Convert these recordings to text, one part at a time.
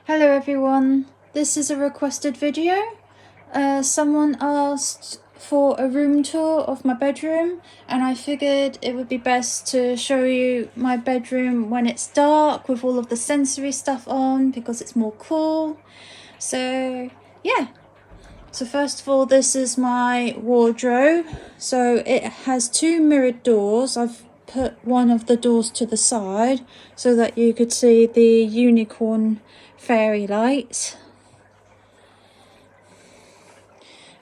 Hello everyone, this is a requested video. Someone asked for a room tour of my bedroom and I figured it would be best to show you my bedroom when it's dark with all of the sensory stuff on because it's more cool. So yeah, so first of all, this is my wardrobe. So it has two mirrored doors. I've put one of the doors to the side so that you could see the unicorn fairy light.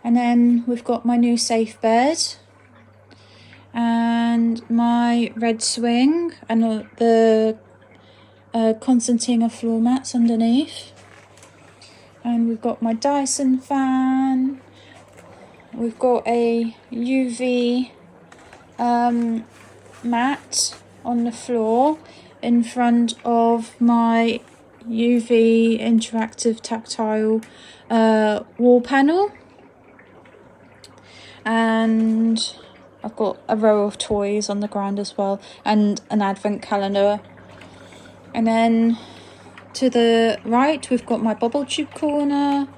And then we've got my new safe bed and my red swing and the concertina floor mats underneath. And we've got my Dyson fan. We've got a UV mat on the floor in front of my UV interactive tactile wall panel. And I've got a row of toys on the ground as well and an advent calendar. And then to the right we've got my bubble tube corner.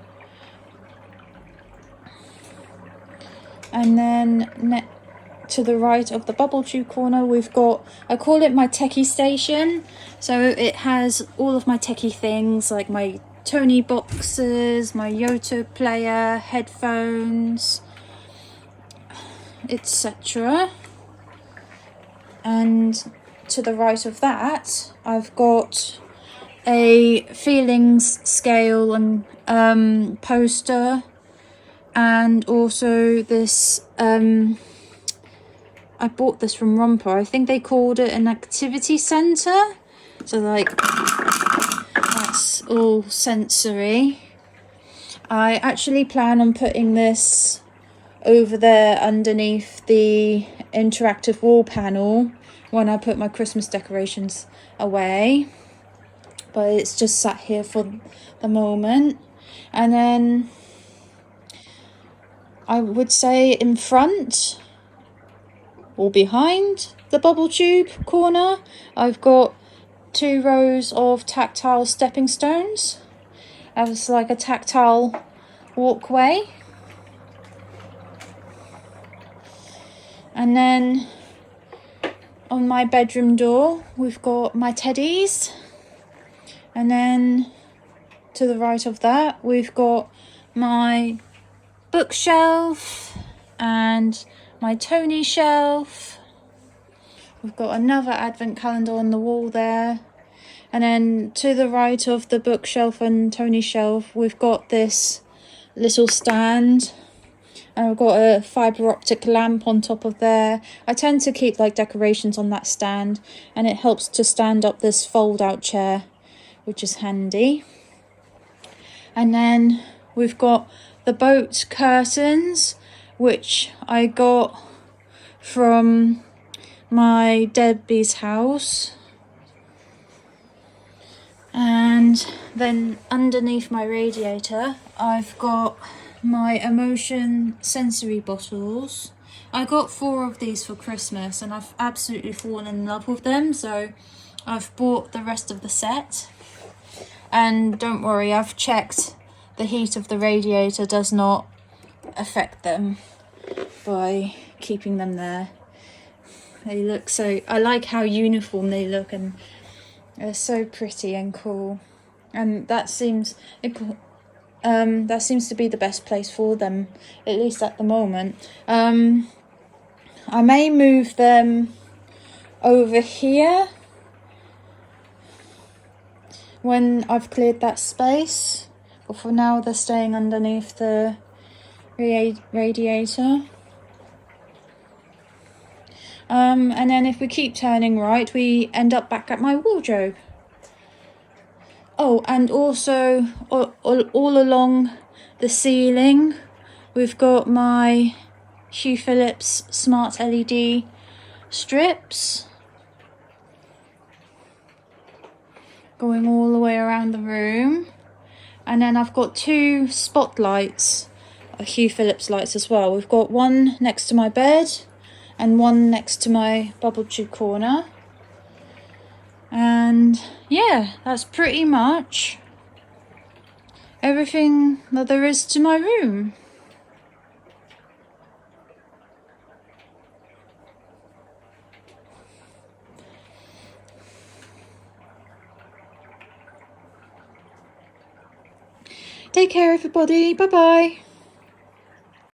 And then to the right of the bubble tube corner we've got, I call it my techie station. So it has all of my techie things like my Tony boxes, my Yoto player, headphones, etc. And to the right of that I've got a feelings scale and poster, and also this I bought this from Romper. I think they called it an activity centre. So like that's all sensory. I actually plan on putting this over there underneath the interactive wall panel when I put my Christmas decorations away. But it's just sat here for the moment. And then I would say in front or behind the bubble tube corner, I've got 2 rows of tactile stepping stones as like a tactile walkway. And then on my bedroom door we've got my teddies, and then to the right of that we've got my bookshelf and my Tony shelf. We've got another advent calendar on the wall there. And then to the right of the bookshelf and Tony shelf we've got this little stand, and I've got a fibre optic lamp on top of there. I tend to keep like decorations on that stand, and it helps to stand up this fold out chair, which is handy. And then we've got the boat curtains, which I got from my Debbie's house. And then underneath my radiator I've got my emotion sensory bottles. I got 4 of these for Christmas and I've absolutely fallen in love with them, so I've bought the rest of the set. And don't worry, I've checked the heat of the radiator does not affect them by keeping them there. They look so, I like how uniform they look, and they're so pretty and cool. And that seems to be the best place for them, at least at the moment. I may move them over here when I've cleared that space, but for now they're staying underneath the radiator. And then if we keep turning right we end up back at my wardrobe. Oh, and also all along the ceiling we've got my Hugh Phillips smart LED strips going all the way around the room. And then I've got 2 spotlights, Hugh Phillips lights as well. We've got one next to my bed and one next to my bubble tube corner. And yeah, that's pretty much everything that there is to my room. Take care, everybody. Bye bye.